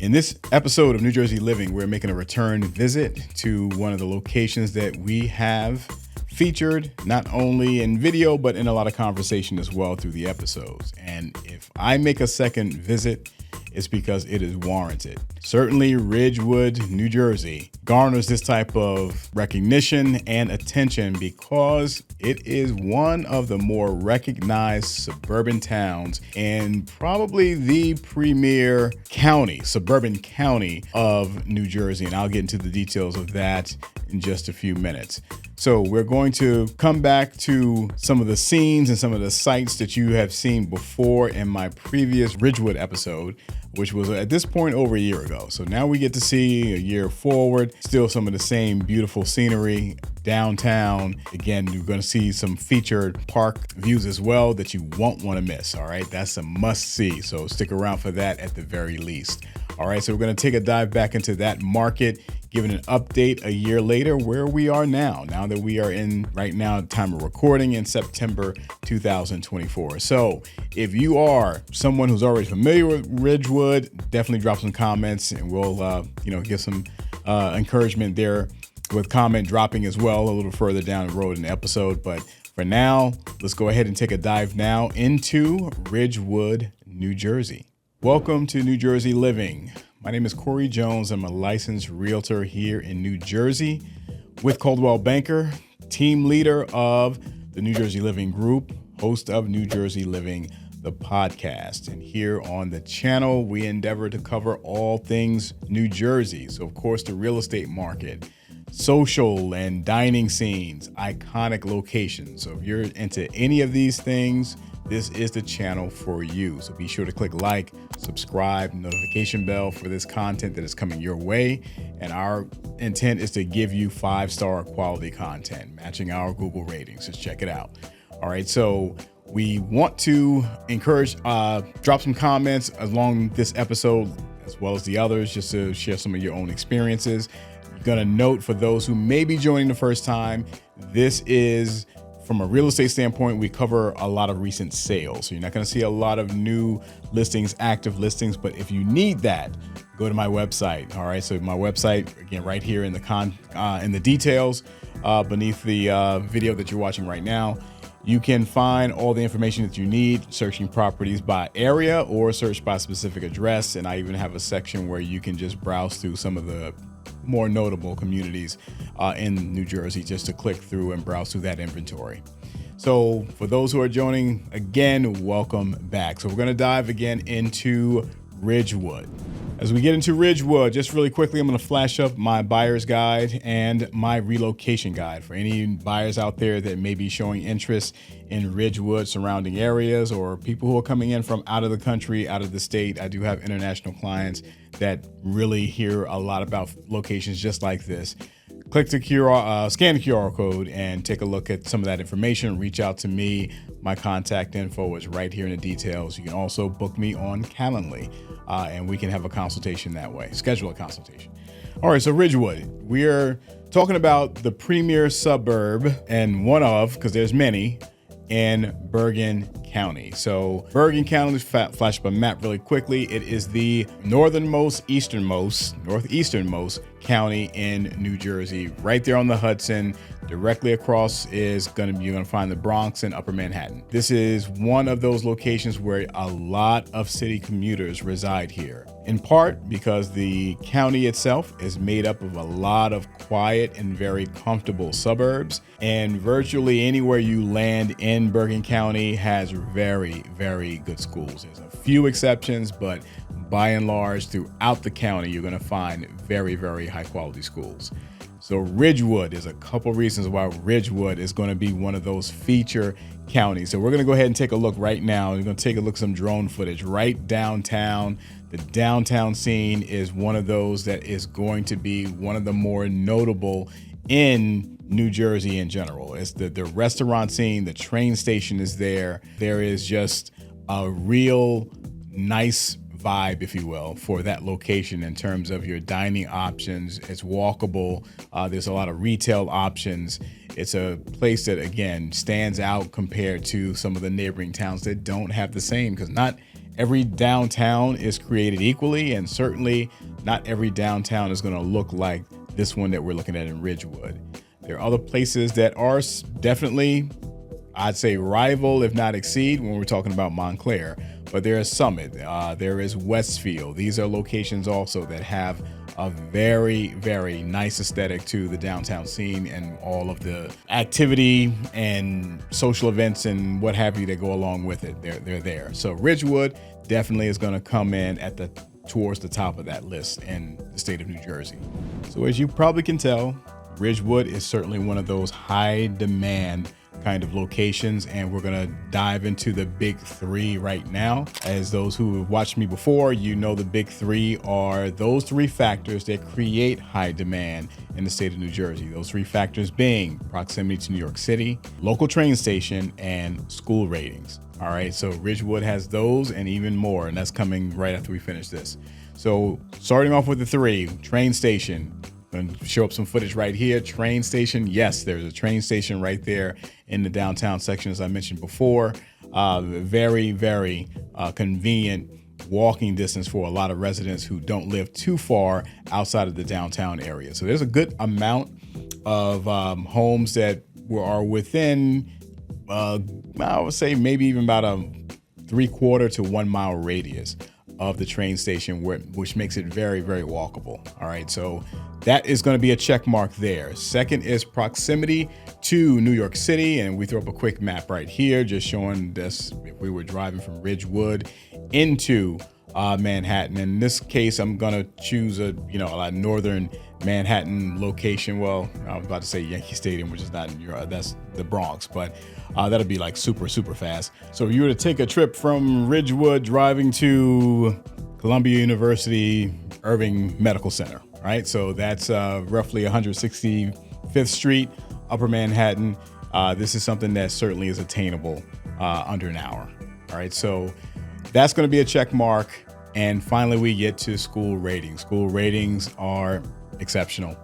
In this episode of New Jersey Living, we're making a return visit to one of the locations that we have featured not only in video, but in a lot of conversation as well through the episodes. And if I make a second visit, it's because it is warranted. Certainly Ridgewood, New Jersey garners this type of recognition and attention because it is one of the more recognized suburban towns and probably the premier county, suburban county of New Jersey. And I'll get into the details of that in just a few minutes. So we're going to come back to some of the scenes and some of the sites that you have seen before in my previous Ridgewood episode, which was at this point over a year ago. So now we get to see a year forward, still some of the same beautiful scenery downtown. Again, you're going to see some featured park views as well that you won't want to miss. All right, that's a must see. So stick around for that at the very least. All right, so we're going to take a dive back into that market, giving an update a year later where we are now that we are in right now, time of recording in September 2024. So if you are someone who's already familiar with Ridgewood, definitely drop some comments and we'll, give some encouragement there with comment dropping as well a little further down the road in the episode. But for now, let's go ahead and take a dive now into Ridgewood, New Jersey. Welcome to New Jersey Living. My name is Corey Jones. I'm a licensed realtor here in New Jersey with Coldwell Banker, team leader of the New Jersey Living Group, host of New Jersey Living, the podcast. And here on the channel, we endeavor to cover all things New Jersey. So, of course, the real estate market, social and dining scenes, iconic locations. So if you're into any of these things, this is the channel for you. So be sure to click like, subscribe, notification bell for this content that is coming your way. And our intent is to give you 5-star quality content, matching our Google ratings. Just check it out. All right. So we want to encourage, drop some comments along this episode, as well as the others, just to share some of your own experiences. Going to note for those who may be joining the first time, this is from a real estate standpoint, we cover a lot of recent sales. So you're not going to see a lot of new listings, active listings, but if you need that, go to my website. All right. So my website, again, right here in the details beneath the video that you're watching right now, you can find all the information that you need, searching properties by area or search by specific address. And I even have a section where you can just browse through some of the more notable communities in New Jersey, just to click through and browse through that inventory. So for those who are joining, again, welcome back. So we're going to dive again into Ridgewood. As we get into Ridgewood, just really quickly, I'm going to flash up my buyer's guide and my relocation guide for any buyers out there that may be showing interest in Ridgewood surrounding areas, or people who are coming in from out of the country, out of the state. I do have international clients that really hear a lot about locations just like this. Click the scan the QR code and take a look at some of that information. Reach out to me. My contact info is right here in the details. You can also book me on Calendly, and we can have a consultation that way. Schedule a consultation. All right, so Ridgewood, we're talking about the premier suburb and one of, because there's many, in Bergen County. So Bergen County, flash up a map really quickly. It is the northeasternmost county in New Jersey, right there on the Hudson. Directly across is you're gonna find the Bronx and Upper Manhattan. This is one of those locations where a lot of city commuters reside here, in part because the county itself is made up of a lot of quiet and very comfortable suburbs, and virtually anywhere you land in Bergen County has very, very good schools. There's a few exceptions, but by and large, throughout the county, you're going to find very, very high quality schools. So Ridgewood, there's a couple reasons why Ridgewood is going to be one of those feature counties. So we're going to go ahead and take a look right now. We're going to take a look at some drone footage right downtown. The downtown scene is one of those that is going to be one of the more notable in New Jersey in general. It's the restaurant scene, the train station is there. There is just a real nice vibe, if you will, for that location in terms of your dining options. It's walkable. There's a lot of retail options. It's a place that, again, stands out compared to some of the neighboring towns that don't have the same, because not every downtown is created equally, and certainly not every downtown is going to look like this one that we're looking at in Ridgewood. There are other places that are definitely, I'd say, rival, if not exceed, when we're talking about Montclair. But there is Summit, there is Westfield. These are locations also that have a very, very nice aesthetic to the downtown scene and all of the activity and social events and what have you that go along with it. They're there. So Ridgewood definitely is going to come in towards the top of that list in the state of New Jersey. So as you probably can tell, Ridgewood is certainly one of those high demand kind of locations, and we're going to dive into the big three right now. As those who have watched me before, you know the big three are those three factors that create high demand in the state of New Jersey. Those three factors being proximity to New York City, local train station, and school ratings. All right, so Ridgewood has those and even more, and that's coming right after we finish this. So starting off with the three, train station. Going to show up some footage right here. Train station. Yes, there's a train station right there in the downtown section, as I mentioned before. Very, very convenient walking distance for a lot of residents who don't live too far outside of the downtown area. So there's a good amount of homes that are within, I would say maybe even about a 3/4 to 1 mile radius of the train station, which makes it very, very walkable. All right, so that is going to be a check mark there. Second is proximity to New York City, and we throw up a quick map right here just showing this if we were driving from Ridgewood into Manhattan. In this case, I'm going to choose a northern Manhattan location. Well, I was about to say Yankee Stadium, which is not in Europe. That's the Bronx, but that'll be like super, super fast. So if you were to take a trip from Ridgewood driving to Columbia University Irving Medical Center, right? So that's roughly 165th Street, Upper Manhattan. This is something that certainly is attainable under an hour. All right, so that's going to be a check mark. And finally, we get to school ratings. School ratings are exceptional.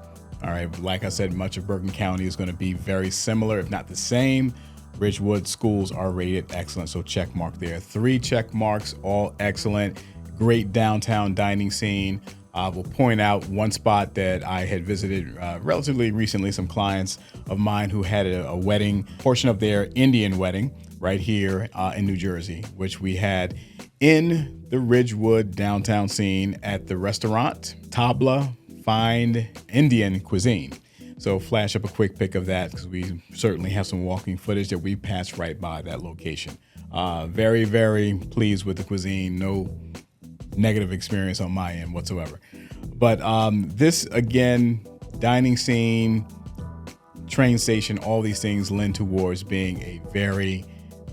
All right, like I said, much of Bergen County is going to be very similar, if not the same. Ridgewood schools are rated excellent, so check mark there. 3 check marks, all excellent. Great downtown dining scene. I will point out one spot that I had visited relatively recently, some clients of mine who had a wedding, portion of their Indian wedding right here in New Jersey, which we had in the Ridgewood downtown scene at the restaurant Tabla Fine Indian Cuisine. So flash up a quick pic of that because we certainly have some walking footage that we passed right by that location. Very, very pleased with the cuisine. No negative experience on my end whatsoever. But this, again, dining scene, train station, all these things lend towards being a very,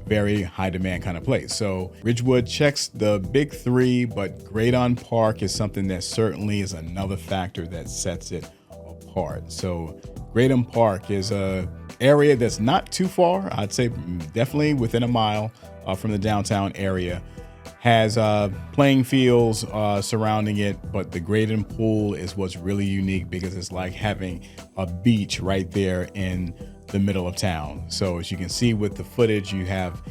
very high demand kind of place. So Ridgewood checks the big three, but Graydon Park is something that certainly is another factor that sets it apart. So Graydon Park is a area that's not too far. I'd say definitely within a mile from the downtown area. Has playing fields surrounding it, but the Graydon pool is what's really unique because it's like having a beach right there in the middle of town. So as you can see with the footage, you have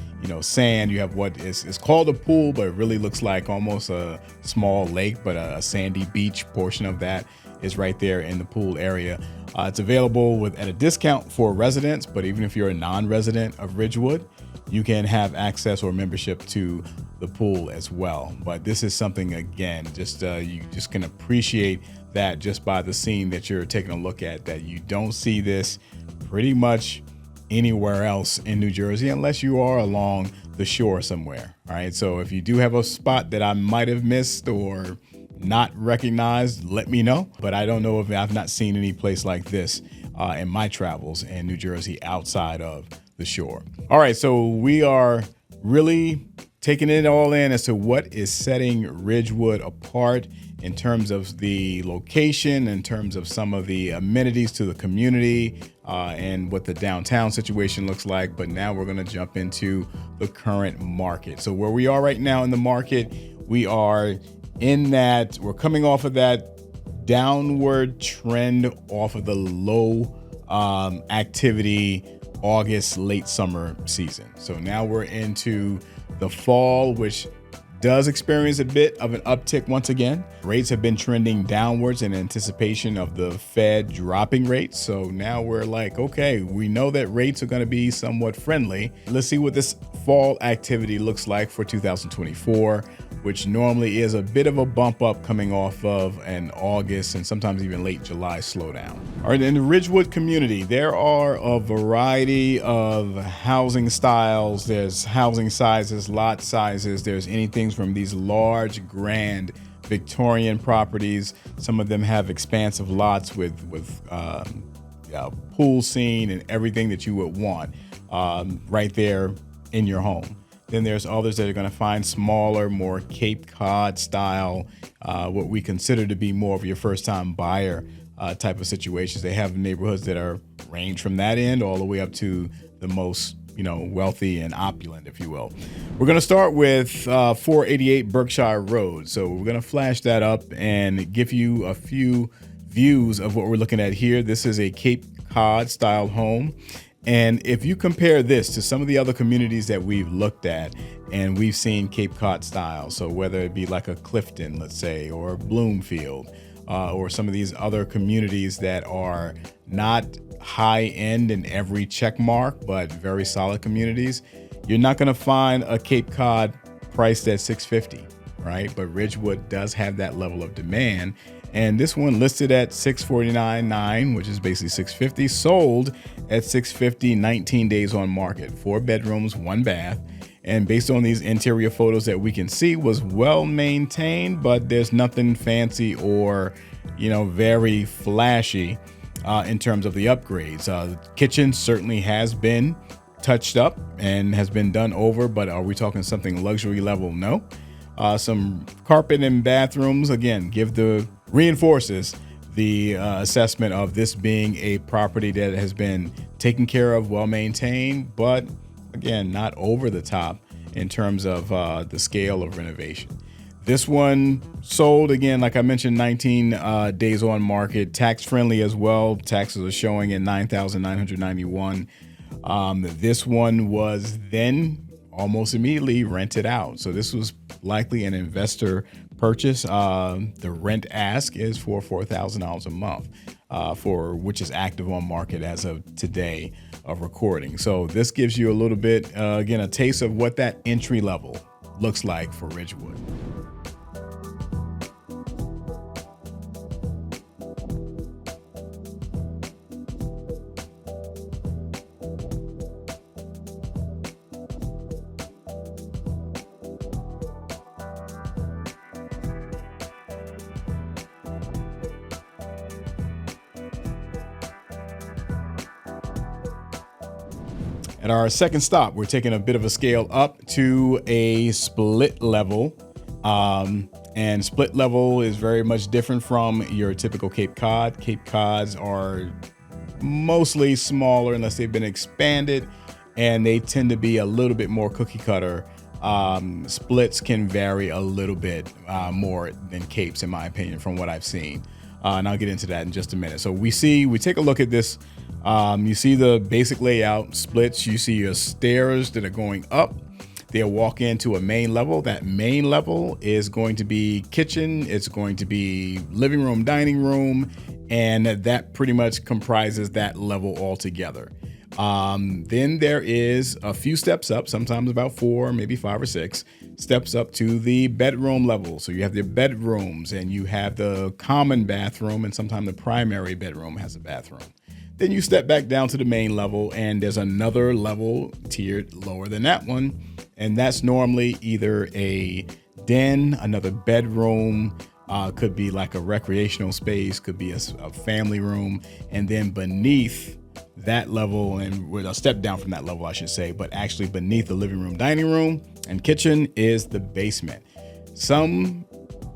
sand, you have what is called a pool, but it really looks like almost a small lake, but a sandy beach portion of that is right there in the pool area. It's available at a discount for residents, but even if you're a non-resident of Ridgewood, you can have access or membership to the pool as well. But this is something, again, you just can appreciate that just by the scene that you're taking a look at, that you don't see this pretty much anywhere else in New Jersey unless you are along the shore somewhere. All right, so if you do have a spot that I might have missed or not recognized, let me know. But I don't know if I've not seen any place like this in my travels in New Jersey outside of the shore. All right, so we are really taking it all in as to what is setting Ridgewood apart in terms of the location, in terms of some of the amenities to the community, and what the downtown situation looks like. But now we're going to jump into the current market. So where we are right now in the market, we are in that we're coming off of that downward trend off of the low activity August, late summer season. So now we're into the fall, which does experience a bit of an uptick once again. Rates have been trending downwards in anticipation of the Fed dropping rates. So now we're like, okay, we know that rates are going to be somewhat friendly. Let's see what this fall activity looks like for 2024, which normally is a bit of a bump up coming off of an August and sometimes even late July slowdown. All right, in the Ridgewood community, there are a variety of housing styles. There's housing sizes, lot sizes. There's anything from these large, grand Victorian properties. Some of them have expansive lots with pool scene and everything that you would want right there in your home. Then there's others that are going to find smaller, more Cape Cod style, what we consider to be more of your first time buyer type of situations. They have neighborhoods that are range from that end all the way up to the most wealthy and opulent, if you will. We're going to start with 488 Berkshire Road. So we're going to flash that up and give you a few views of what we're looking at here. This is a Cape Cod style home. And if you compare this to some of the other communities that we've looked at and we've seen Cape Cod style, so whether it be like a Clifton, let's say, or Bloomfield, or some of these other communities that are not high end in every check mark, but very solid communities, you're not going to find a Cape Cod priced at $650, right? But Ridgewood does have that level of demand. And this one listed at $649.9, which is basically $650, sold at $650, 19 days on market, 4 bedrooms, 1 bath. And based on these interior photos that we can see, was well maintained, but there's nothing fancy or, very flashy in terms of the upgrades. The kitchen certainly has been touched up and has been done over, but are we talking something luxury level? No. Some carpet in bathrooms, again, reinforces the assessment of this being a property that has been taken care of, well maintained, but again, not over the top in terms of the scale of renovation. This one sold, again, like I mentioned, 19 days on market, tax friendly as well. Taxes are showing at $9,991. This one was then almost immediately rented out. So this was likely an investor purchase. The rent ask is for $4,000 a month, which is active on market as of today of recording. So this gives you a little bit, again, a taste of what that entry level looks like for Ridgewood. At our second stop, we're taking a bit of a scale up to a split level. And split level is very much different from your typical Cape Cod. Cape Cods are mostly smaller unless they've been expanded, and they tend to be a little bit more cookie cutter. Splits can vary a little bit more than Capes, in my opinion, from what I've seen. And I'll get into that in just a minute. So we take a look at this. You see the basic layout splits. You see your stairs that are going up. They'll walk into a main level. That main level is going to be kitchen. It's going to be living room, dining room, and that pretty much comprises that level altogether. Then there is a few steps up, sometimes about 4, maybe 5 or 6 steps up to the bedroom level. So you have the bedrooms and you have the common bathroom, and sometimes the primary bedroom has a bathroom. Then you step back down to the main level, and there's another level tiered lower than that one. And that's normally either a den, another bedroom, could be like a recreational space, could be a family room. And then beneath that level, and we'll step down from that level, I should say, but actually beneath the living room, dining room, and kitchen is the basement. Some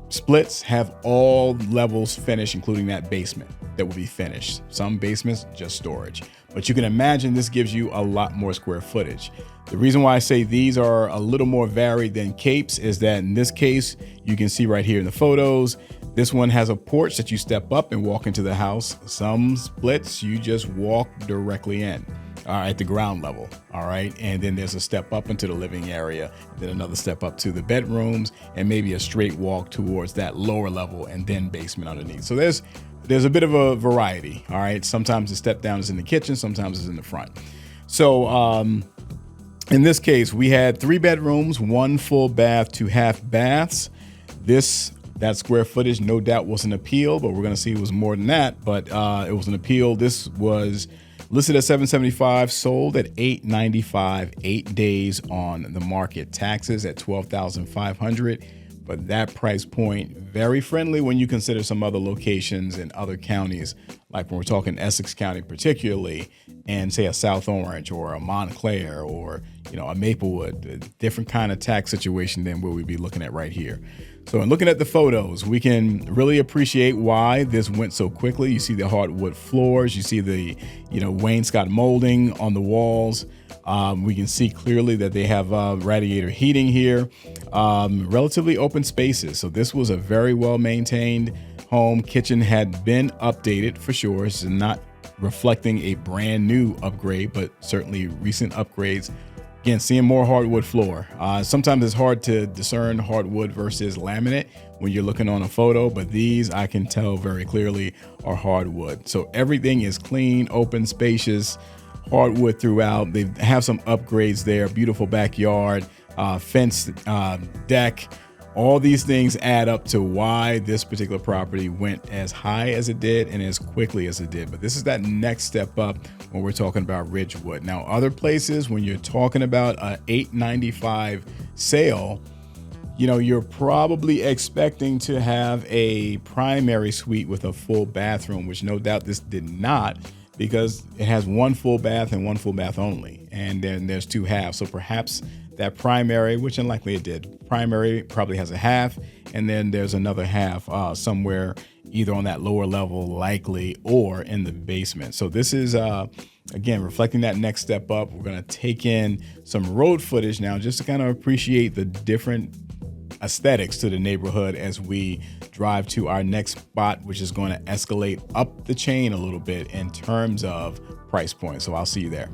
splits have all levels finished, including that basement that will be finished. Some basements, just storage. But you can imagine this gives you a lot more square footage. The reason why I say these are a little more varied than Capes is that in this case, you can see right here in the photos, this one has a porch that you step up and walk into the house. Some splits, you just walk directly in. at the ground level. All right. And then there's a step up into the living area, then another step up to the bedrooms, and maybe a straight walk towards that lower level and then basement underneath. So there's a bit of a variety. All right. Sometimes the step down is in the kitchen, sometimes it's in the front. So in this case, we had 3 bedrooms, 1 full bath, 2 half baths. That square footage, no doubt, was an appeal, but we're going to see it was more than that. But it was an appeal. This was listed at $775, sold at $895, 8 days on the market. Taxes at $12,500. But that price point, very friendly when you consider some other locations in other counties, like when we're talking Essex County particularly, and say a South Orange or a Montclair or a Maplewood, a different kind of tax situation than what we'd be looking at right here. So in looking at the photos, we can really appreciate why this went so quickly. You see the hardwood floors, you see the wainscot molding on the walls. We can see clearly that they have radiator heating here, relatively open spaces. So this was a very well maintained home. Kitchen had been updated for sure. It's not reflecting a brand new upgrade, but certainly recent upgrades. Again, seeing more hardwood floor. Sometimes it's hard to discern hardwood versus laminate when you're looking on a photo, but these I can tell very clearly are hardwood. So everything is clean, open, spacious, hardwood throughout. They have some upgrades there, beautiful backyard, fenced deck. All these things add up to why this particular property went as high as it did and as quickly as it did. But this is that next step up when we're talking about Ridgewood. Now, other places, when you're talking about a $895 sale, you're probably expecting to have a primary suite with a full bathroom, which no doubt this did not, because it has 1 full bath and 1 full bath only. And then there's 2 halves. So perhaps that primary, which unlikely it did, primary probably has a half, and then there's another half somewhere either on that lower level likely or in the basement. So this is again reflecting that next step up. We're going to take in some road footage now just to kind of appreciate the different aesthetics to the neighborhood as we drive to our next spot, which is going to escalate up the chain a little bit in terms of price point. So I'll see you there.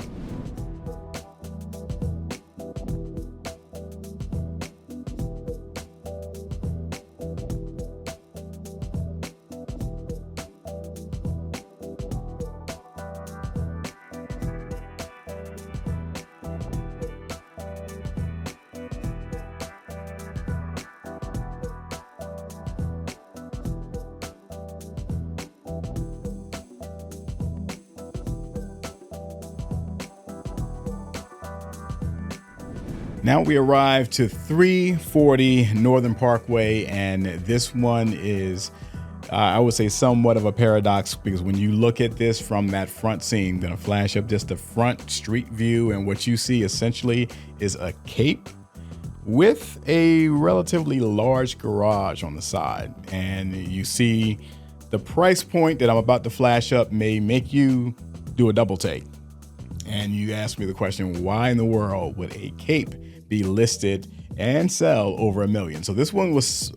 Now we arrive to 340 Northern Parkway, and this one is, I would say, somewhat of a paradox, because when you look at this from that front scene, I'm going to flash up just the front street view, and what you see essentially is a cape with a relatively large garage on the side. And you see the price point that I'm about to flash up may make you do a double take. And you ask me the question, why in the world would a cape be listed and sell over $1 million? So this one was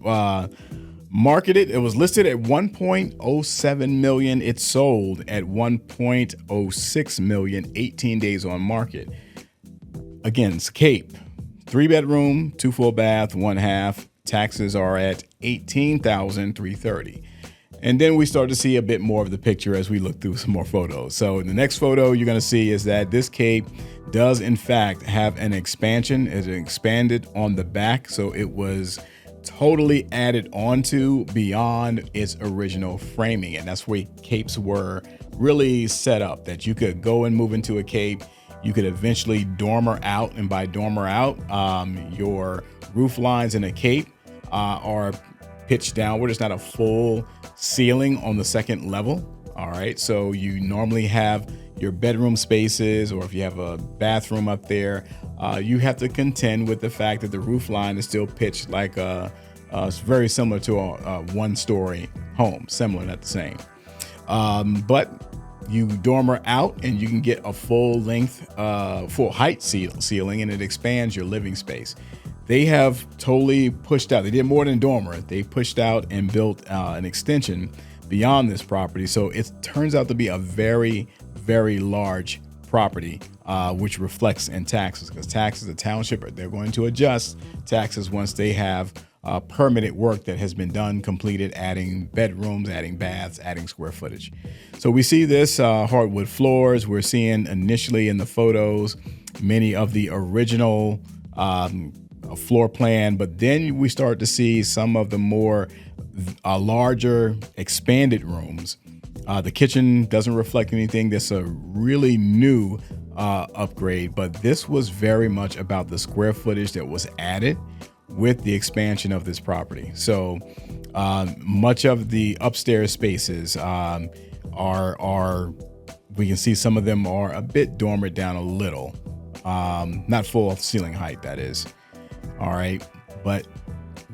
marketed. It was listed at 1.07 million. It sold at 1.06 million, 18 days on market. Again, it's cape, 3 bedroom, 2 full bath, 1 half. Taxes are at $18,330. And then we start to see a bit more of the picture as we look through some more photos. So in the next photo you're going to see is that this cape does in fact have an expansion. It expanded on the back, so it was totally added onto beyond its original framing. And that's where capes were really set up, that you could go and move into a cape. You could eventually dormer out, and by dormer out, your roof lines in a cape are pitched downward. It's not a full ceiling on the second level. All right, so you normally have your bedroom spaces, or if you have a bathroom up there, you have to contend with the fact that the roof line is still pitched like it's very similar to a one-story home, similar, not the same. But you dormer out and you can get a full length, full height ceiling, and it expands your living space. They have totally pushed out. They did more than dormer. They pushed out and built an extension beyond this property. So it turns out to be a very, very large property, which reflects in taxes, because taxes, the township, they're going to adjust taxes once they have permitted work that has been done, completed, adding bedrooms, adding baths, adding square footage. So we see this hardwood floors. We're seeing initially in the photos many of the original floor plan, but then we start to see some of the more larger expanded rooms. The kitchen doesn't reflect anything. This is a really new upgrade, but this was very much about the square footage that was added with the expansion of this property. So much of the upstairs spaces are we can see some of them are a bit dormered down a little, not full ceiling height, that is. All right, but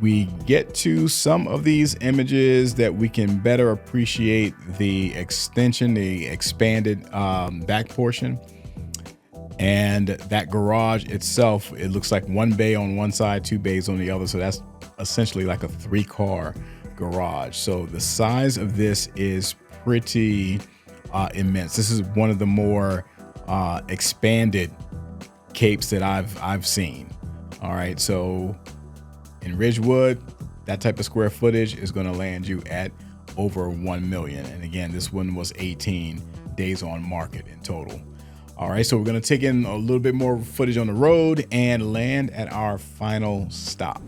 we get to some of these images that we can better appreciate the extension, the expanded back portion. And that garage itself, it looks like one bay on one side, two bays on the other. So that's essentially like a 3-car garage. So the size of this is pretty immense. This is one of the more expanded capes that I've seen. All right, so in Ridgewood, that type of square footage is going to land you at over 1 million. And again, this one was 18 days on market in total. All right, so we're going to take in a little bit more footage on the road and land at our final stop.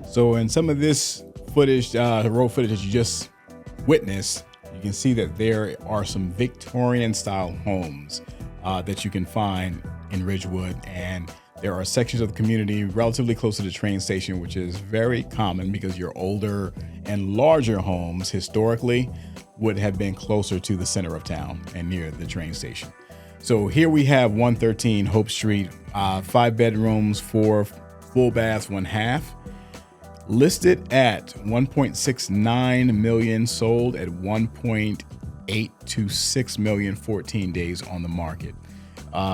So in some of this footage, the road footage that you just witnessed, you can see that there are some Victorian style homes that you can find in Ridgewood. And there are sections of the community relatively close to the train station, which is very common because your older and larger homes historically would have been closer to the center of town and near the train station. So here we have 113 Hope Street, 5 bedrooms, 4 full baths, 1 half. Listed at 1.69 million, sold at 1.826 million, 14 days on the market.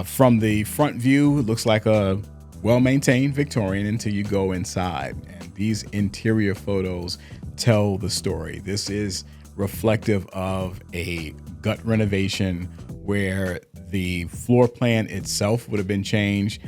From the front view, it looks like a well-maintained Victorian until you go inside. And these interior photos tell the story. This is reflective of a gut renovation where the floor plan itself would have been changed.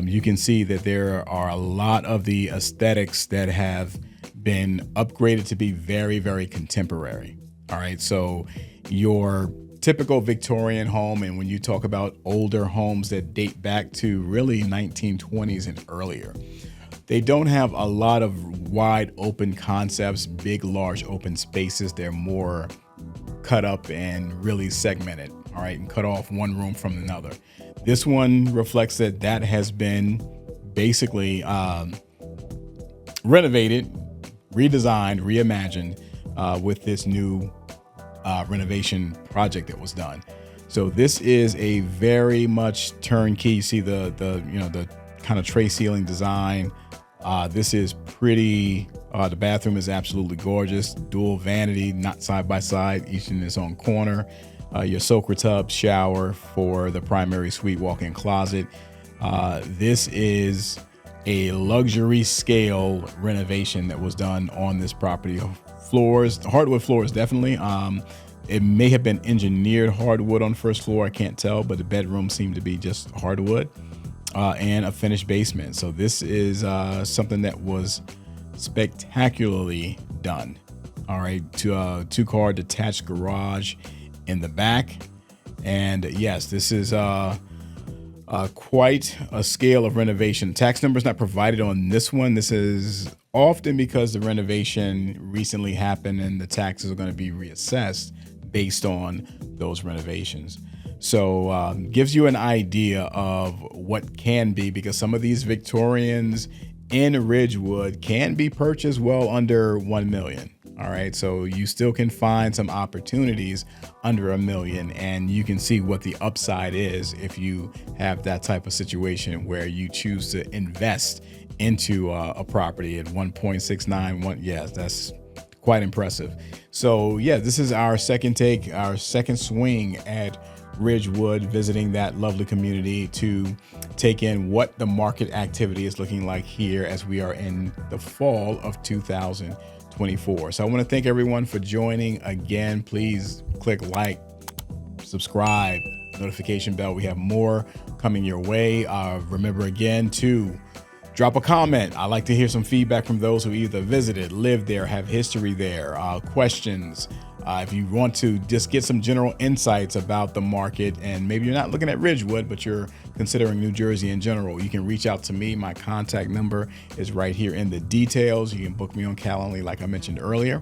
You can see that there are a lot of the aesthetics that have been upgraded to be very, very contemporary. All right, so your typical Victorian home, and when you talk about older homes that date back to really 1920s and earlier, they don't have a lot of wide open concepts, big, large open spaces. They're more cut up and really segmented, all right, and cut off one room from another. This one reflects that has been basically renovated, redesigned, reimagined with this new renovation project that was done. So this is a very much turnkey. You see the kind of tray ceiling design. This is pretty. The bathroom is absolutely gorgeous. Dual vanity, not side by side, each in its own corner. Your soaker tub, shower for the primary suite, walk-in closet. This is a luxury scale renovation that was done on this property. Floors, hardwood floors, definitely. It may have been engineered hardwood on the first floor, I can't tell, but the bedroom seemed to be just hardwood, and a finished basement. So this is something that was spectacularly done. All right, 2-car detached garage in the back. And yes, this is quite a scale of renovation. Tax number is not provided on this one. This is often because the renovation recently happened and the taxes are going to be reassessed based on those renovations. So gives you an idea of what can be, because some of these Victorians in Ridgewood can be purchased well under 1 million. All right. So you still can find some opportunities under $1 million, and you can see what the upside is if you have that type of situation where you choose to invest into a property at 1.69. Yes, that's quite impressive. So yeah, this is our second take, our second swing at Ridgewood, visiting that lovely community to take in what the market activity is looking like here as we are in the fall of 2024. So I want to thank everyone for joining again. Please click like, subscribe, notification bell. We have more coming your way. Remember again to drop a comment. I like to hear some feedback from those who either visited, lived there, have history there, questions. If you want to just get some general insights about the market, and maybe you're not looking at Ridgewood, but you're considering New Jersey in general, you can reach out to me. My contact number is right here in the details. You can book me on Calendly, like I mentioned earlier.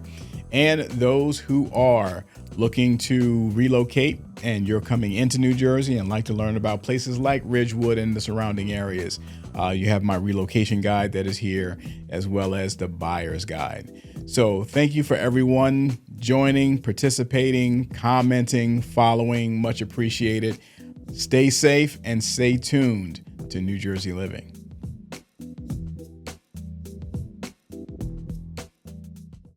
And those who are looking to relocate and you're coming into New Jersey and like to learn about places like Ridgewood and the surrounding areas, you have my relocation guide that is here, as well as the buyer's guide. So thank you for everyone joining, participating, commenting, following. Much appreciated. Stay safe and stay tuned to New Jersey Living.